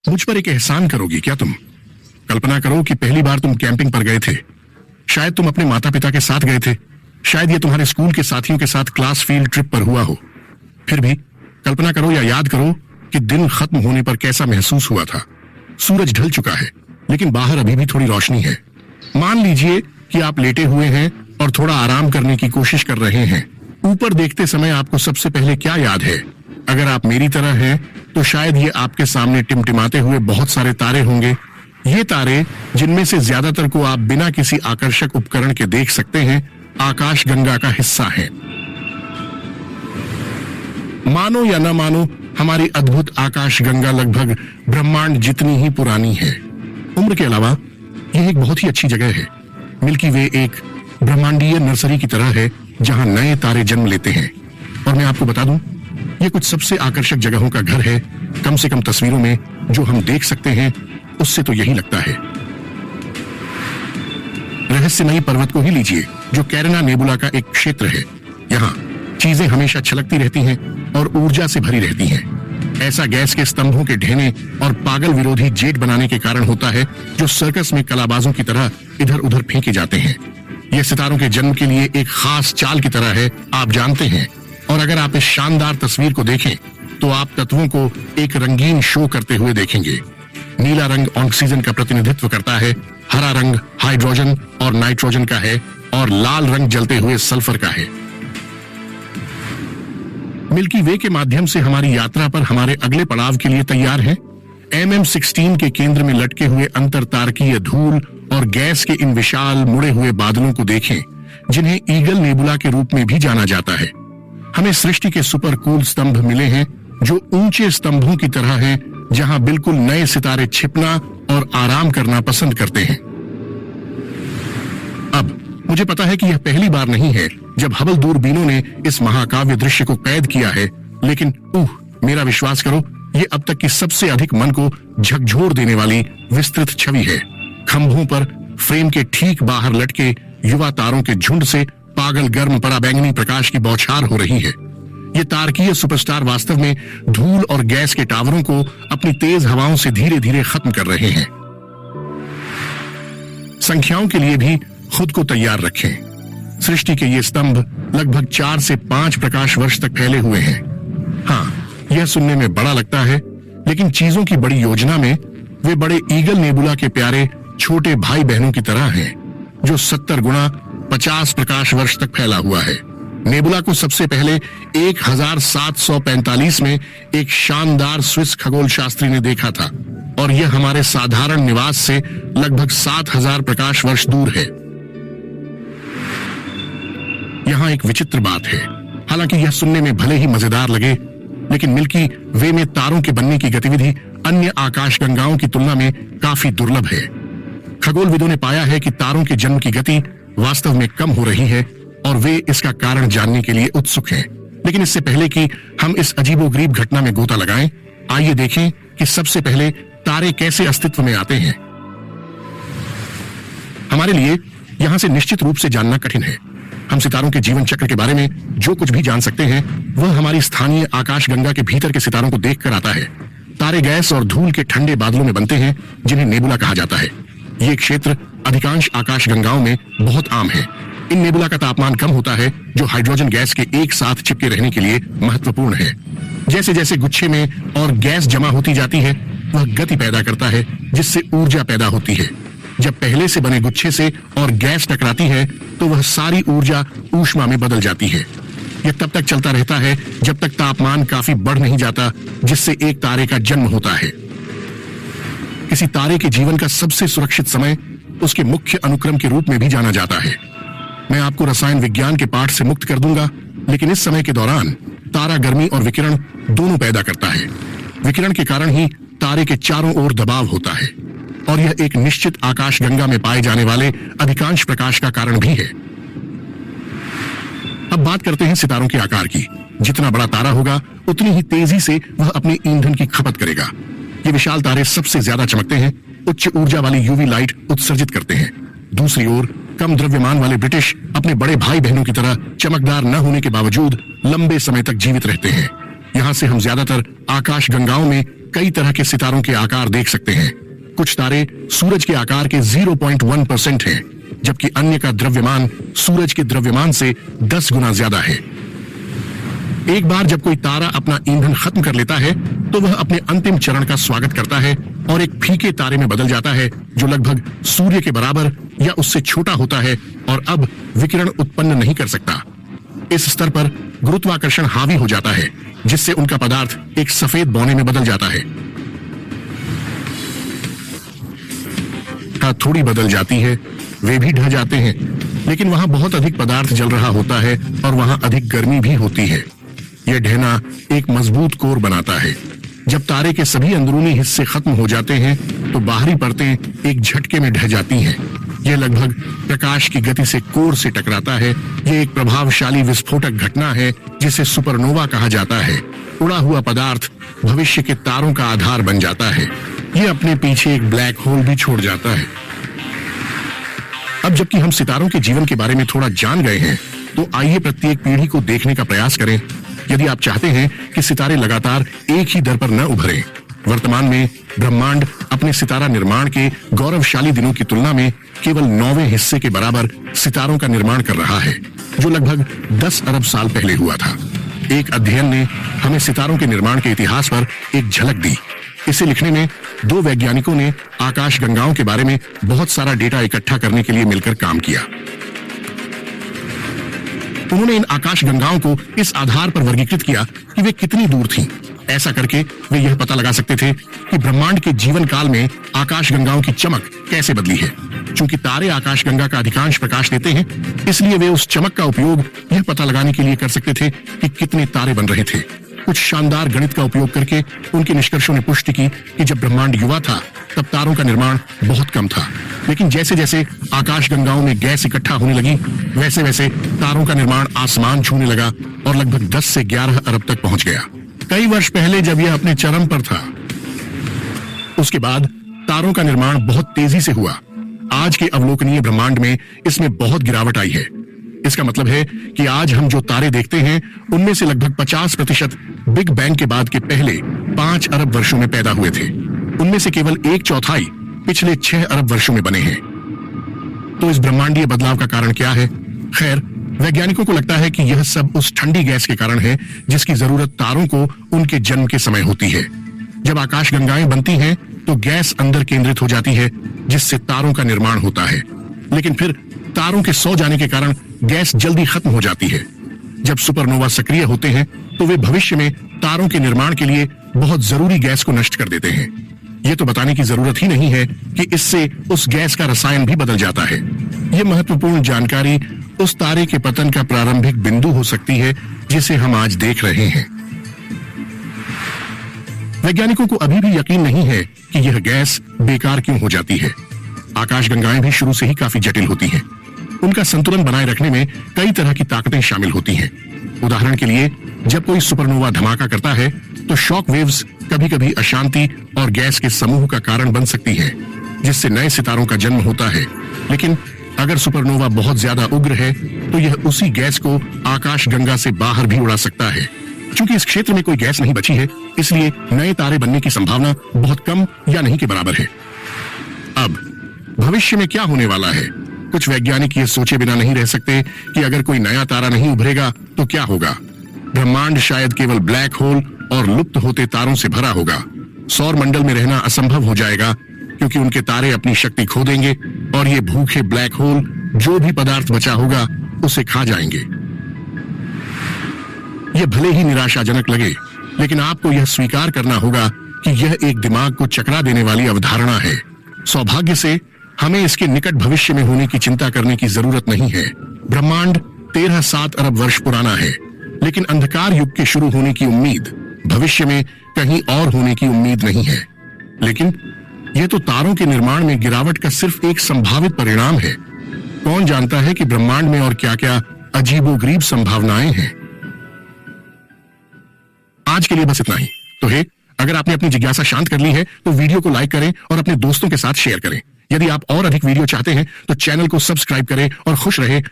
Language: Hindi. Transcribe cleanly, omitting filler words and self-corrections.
मुझ पर एक एहसान करोगी क्या तुम? कल्पना करो कि पहली बार तुम कैंपिंग पर गए थे। शायद तुम अपने माता पिता के साथ गए थे, शायद ये तुम्हारे स्कूल के साथियों के साथ क्लास फील्ड ट्रिप पर हुआ हो। फिर भी कल्पना करो या याद करो कि दिन खत्म होने पर कैसा महसूस हुआ था। सूरज ढल चुका है, लेकिन बाहर अभी भी थोड़ी रोशनी है। मान लीजिए कि आप लेटे हुए हैं और थोड़ा आराम करने की कोशिश कर रहे हैं। ऊपर देखते समय आपको सबसे पहले क्या याद है? अगर आप मेरी तरह हैं, तो शायद ये आपके सामने टिमटिमाते हुए बहुत सारे तारे होंगे। ये तारे, जिनमें से ज्यादातर को आप बिना किसी आकर्षक उपकरण के देख सकते हैं, आकाशगंगा का हिस्सा हैं। मानो या न मानो, हमारी अद्भुत आकाशगंगा लगभग ब्रह्मांड जितनी ही पुरानी है। उम्र के अलावा यह एक बहुत ही अच्छी जगह है। मिल्की वे एक ब्रह्मांडीय नर्सरी की तरह है, जहां नए तारे जन्म लेते हैं। और मैं आपको बता दूं, ये कुछ सबसे आकर्षक जगहों का घर है। कम से कम तस्वीरों में जो हम देख सकते हैं, उससे तो यही लगता है। रहस्यमयी पर्वत को ही लीजिए, जो कैरना नेबुला का एक क्षेत्र है। यहाँ चीजें हमेशा छलकती रहती हैं और ऊर्जा से भरी रहती हैं। ऐसा गैस के स्तंभों के ढेने और पागल विरोधी जेट बनाने के कारण होता है, जो सर्कस में कलाबाजों की तरह इधर उधर फेंके जाते हैं। यह सितारों के जन्म के लिए एक खास चाल की तरह है, आप जानते हैं। और अगर आप इस शानदार तस्वीर को देखें, तो आप तत्वों को एक रंगीन शो करते हुए देखेंगे। नीला रंग ऑक्सीजन का प्रतिनिधित्व करता है, हरा रंग हाइड्रोजन और नाइट्रोजन का है, और लाल रंग जलते हुए सल्फर का है। मिल्की वे के माध्यम से हमारी यात्रा पर हमारे अगले पड़ाव के लिए तैयार हैं। MM16 के केंद्र में लटके हुए अंतरतारकीय धूल और गैस के इन विशाल मुड़े हुए बादलों को देखें, जिन्हें ईगल नेबुला के रूप में भी जाना जाता है। हमें सृष्टि के सुपर कूल स्तंभ मिले हैं, जो ऊंचे स्तंभों की तरह हैं, जहां बिल्कुल नए सितारे छिपना और आराम करना पसंद करते हैं। अब मुझे पता है कि यह पहली बार नहीं है जब हबल दूरबीनों ने इस महाकाव्य दृश्य को कैद किया है, लेकिन मेरा विश्वास करो, ये अब तक की सबसे अधिक मन को झकझोर देने वाली विस्तृत छवि है। खंभों पर फ्रेम के ठीक बाहर लटके युवा तारों के झुंड से पागल गर्म पराबैंगनी प्रकाश की बौछार हो रही है। ये तारकीय सुपरस्टार वास्तव में धूल और गैस के टावरों को अपनी तेज हवाओं से धीरे धीरे खत्म कर रहे हैं। संख्याओं के लिए भी खुद को तैयार रखें। सृष्टि के ये स्तंभ लगभग 4 से 5 प्रकाश वर्ष तक फैले हुए हैं। हाँ, यह सुनने में बड़ा लगता है, लेकिन चीजों की बड़ी योजना में वे बड़े ईगल नेबुला के प्यारे छोटे भाई बहनों की तरह हैं, जो 70 गुणा 50 प्रकाश वर्ष तक फैला हुआ है। नेबुला को सबसे पहले 1745 में एक शानदार स्विस खगोल शास्त्री ने देखा था, और यह हमारे साधारण निवास से लगभग 7000 प्रकाश वर्ष दूर है। यहाँ एक विचित्र बात है। हालांकि यह सुनने में भले ही मजेदार लगे, लेकिन मिल्की वे में तारों के बनने की गतिविधि अन्य आकाशगंगाओं की तुलना में काफी दुर्लभ है। खगोलविदों ने पाया है कि तारों के जन्म की गति वास्तव में कम हो रही है, और वे इसका कारण जानने के लिए उत्सुक हैं। लेकिन इससे पहले कि हम इस अजीबोगरीब घटना में गोता लगाएं, आइए देखें कि सबसे पहले तारे कैसे अस्तित्व में आते हैं। हमारे लिए यहां से निश्चित रूप से जानना कठिन है। हम सितारों के जीवन चक्र के बारे में जो कुछ भी जान सकते हैं, वह हमारी स्थानीय आकाशगंगा के भीतर के सितारों को देखकर आता है। तारे गैस और धूल के ठंडे बादलों में बनते हैं, जिन्हें नेबुला कहा जाता है। ये क्षेत्र अधिकांश आकाशगंगाओं में बहुत आम है। इन नेबुला का तापमान कम होता है, जो हाइड्रोजन गैस के एक साथ चिपके रहने के लिए महत्वपूर्ण है। जैसे जैसे गुच्छे में और गैस जमा होती जाती है, वह गति पैदा करता है, जिससे ऊर्जा पैदा होती है। जब पहले से बने गुच्छे से और गैस टकराती है, तो वह सारी ऊर्जा ऊष्मा में बदल जाती है। यह तब तक चलता रहता है जब तक तापमान काफी बढ़ नहीं जाता, जिससे एक तारे का जन्म होता है। किसी तारे के जीवन का सबसे सुरक्षित समय उसके मुख्य अनुक्रम के रूप में भी जाना जाता है। मैं आपको रसायन विज्ञान के पाठ से मुक्त कर दूंगा, लेकिन इस समय के दौरान तारा गर्मी और विकिरण दोनों पैदा करता है। विकिरण के कारण ही तारे के चारों ओर दबाव होता है, और यह एक निश्चित आकाशगंगा में पाए जाने वाले अधिकांश प्रकाश का कारण भी है। अब बात करते हैं सितारों के आकार की। जितना बड़ा तारा होगा, उतनी ही तेजी से वह अपने ईंधन की खपत करेगा। ये विशाल तारे सबसे ज्यादा चमकते हैं, उच्च ऊर्जा वाली यूवी लाइट उत्सर्जित करते हैं। दूसरी ओर कम द्रव्यमान वाले ब्रिटिश अपने बड़े भाई बहनों की तरह चमकदार न होने के बावजूद लंबे समय तक जीवित रहते हैं। यहाँ से हम ज्यादातर आकाशगंगाओं में कई तरह के सितारों के आकार देख सकते हैं। कुछ तारे सूरज के आकार के 0.1% हैं, जबकि अन्य का द्रव्यमान सूरज के द्रव्यमान से 10 गुना ज्यादा है। एक बार जब कोई तारा अपना ईंधन खत्म कर लेता है तो वह अपने अंतिम चरण का स्वागत करता है और एक फीके तारे में बदल जाता है जो लगभग सूर्य के बराबर या उससे छोटा होता है और अब विकिरण उत्पन्न नहीं कर सकता। इस स्तर पर गुरुत्वाकर्षण हावी हो जाता है, जिससे उनका पदार्थ एक सफेद बौने में बदल जाता है। थोड़ी बदल जाती है, वे भी ढह जाते हैं, लेकिन वहां बहुत अधिक पदार्थ जल रहा होता है और वहां अधिक गर्मी भी होती है। यह ढहना एक मजबूत कोर बनाता है। जब तारे के सभी अंदरूनी हिस्से खत्म हो जाते हैं तो बाहरी परतें एक झटके में ढह जाती हैं। यह लगभग प्रकाश की गति से कोर से टकराता है। यह एक प्रभावशाली विस्फोटक घटना है जिसे सुपरनोवा कहा जाता है। उड़ा हुआ पदार्थ भविष्य के तारों का आधार बन जाता है। यह अपने पीछे एक ब्लैक होल भी छोड़ जाता है। अब जबकि हम सितारों के जीवन के बारे में थोड़ा जान गए हैं, तो आइए प्रत्येक पीढ़ी को देखने का प्रयास करें। यदि आप चाहते हैं कि सितारे लगातार एक ही दर पर न उभरें, वर्तमान में ब्रह्मांड अपने सितारा निर्माण के गौरवशाली दिनों की तुलना में केवल 9वें हिस्से के बराबर सितारों का निर्माण कर रहा है, जो लगभग 10 अरब साल पहले हुआ था। एक अध्ययन ने हमें सितारों के निर्माण के इतिहास पर एक झलक दी। इसे लिखने में 2 वैज्ञानिकों ने आकाश गंगाओं के बारे में बहुत सारा डेटा इकट्ठा करने के लिए मिलकर काम किया। उन्होंने इन आकाश गंगाओं को इस आधार पर वर्गीकृत किया कि वे कितनी दूर थीं। ऐसा करके वे यह पता लगा सकते थे कि ब्रह्मांड के जीवन काल में आकाश गंगाओं की चमक कैसे बदली है। चूंकि तारे आकाश गंगा का अधिकांश प्रकाश देते हैं, इसलिए वे उस चमक का उपयोग यह पता लगाने के लिए कर सकते थे कि कितने तारे बन रहे थे। कुछ शानदार गणित का उपयोग करके उनके निष्कर्षों ने पुष्टि की कि जब ब्रह्मांड युवा था तब तारों का निर्माण बहुत कम था, लेकिन जैसे जैसे आकाश गंगाओं में गैस इकट्ठा होने लगी, वैसे वैसे तारों का निर्माण आसमान छूने लगा और लगभग 10 से 11 अरब तक पहुंच गया। कई वर्ष पहले जब यह अपने चरम पर था, उसके बाद तारों का निर्माण बहुत तेजी से हुआ। आज के अवलोकनीय ब्रह्मांड में इसमें बहुत गिरावट आई है। इसका मतलब है कि आज हम जो तारे देखते हैं, उनमें से लगभग 50% बिग बैंग के बाद के पहले 5 अरब वर्षों में पैदा हुए थे। उनमें से केवल 1/4 पिछले 6 अरब वर्षों में बने हैं। तो इस ब्रह्मांडीय बदलाव का कारण क्या है? खैर, वैज्ञानिकों को लगता है कि यह सब उस ठंडी गैस के कारण है जिसकी जरूरत तारों को उनके जन्म के समय होती है। जब आकाश गंगाएं बनती हैं तो गैस अंदर केंद्रित हो जाती है, जिससे तारों का निर्माण होता है। लेकिन फिर तारों के सो जाने के कारण गैस जल्दी खत्म हो जाती है। जब सुपरनोवा सक्रिय होते हैं तो वे भविष्य में तारों के निर्माण के लिए बहुत जरूरी गैस को नष्ट कर देते हैं। यह तो बताने की जरूरत ही नहीं है कि इससे उस गैस का रसायन भी बदल जाता है। यह महत्वपूर्ण जानकारी उस तारे के पतन का प्रारंभिक बिंदु हो सकती है जिसे हम आज देख रहे हैं। वैज्ञानिकों को अभी भी यकीन नहीं है कि यह गैस बेकार क्यों हो जाती है। आकाशगंगाएं भी शुरू से ही काफी जटिल होती हैं। उनका संतुलन बनाए रखने में कई तरह की ताकतें शामिल होती हैं। उदाहरण के लिए, जब कोई सुपरनोवा धमाका करता है तो शॉक वेव्स कभी-कभी अशांति और गैस के समूह का कारण बन सकती है, जिससे नए सितारों का जन्म होता है। लेकिन अगर सुपरनोवा बहुत ज्यादा उग्र है तो यह उसी गैस को आकाशगंगा से बाहर भी उड़ा सकता है। चूंकि इस क्षेत्र में कोई गैस नहीं बची है, इसलिए नए तारे बनने की संभावना बहुत कम या नहीं के बराबर है। अब भविष्य में क्या होने वाला है? कुछ वैज्ञानिक ये सोचे बिना नहीं रह सकते कि अगर कोई नया तारा नहीं उभरेगा तो क्या होगा। ब्रह्मांड शायद केवल ब्लैक होल और लुप्त होते तारों से भरा होगा। सौर मंडल में रहना असंभव हो जाएगा, क्योंकि उनके तारे अपनी शक्ति खो देंगे और ये भूखे ब्लैक होल जो भी पदार्थ बचा होगा उसे खा जाएंगे। यह भले ही निराशाजनक लगे, लेकिन आपको यह स्वीकार करना होगा कि यह एक दिमाग को चकरा देने वाली अवधारणा है। सौभाग्य से हमें इसके निकट भविष्य में होने की चिंता करने की जरूरत नहीं है। ब्रह्मांड 13-7 अरब वर्ष पुराना है, लेकिन अंधकार युग के शुरू होने की उम्मीद, भविष्य में कहीं और होने की उम्मीद नहीं है। लेकिन यह तो तारों के निर्माण में गिरावट का सिर्फ एक संभावित परिणाम है। कौन जानता है कि ब्रह्मांड में और क्या-क्या अजीबोगरीब संभावनाएं हैं। आज के लिए बस इतना ही। तो अगर आपने अपनी जिज्ञासा शांत कर ली है तो वीडियो को लाइक करें और अपने दोस्तों के साथ शेयर करें। यदि आप और अधिक वीडियो चाहते हैं तो चैनल को सब्सक्राइब करें और खुश रहें।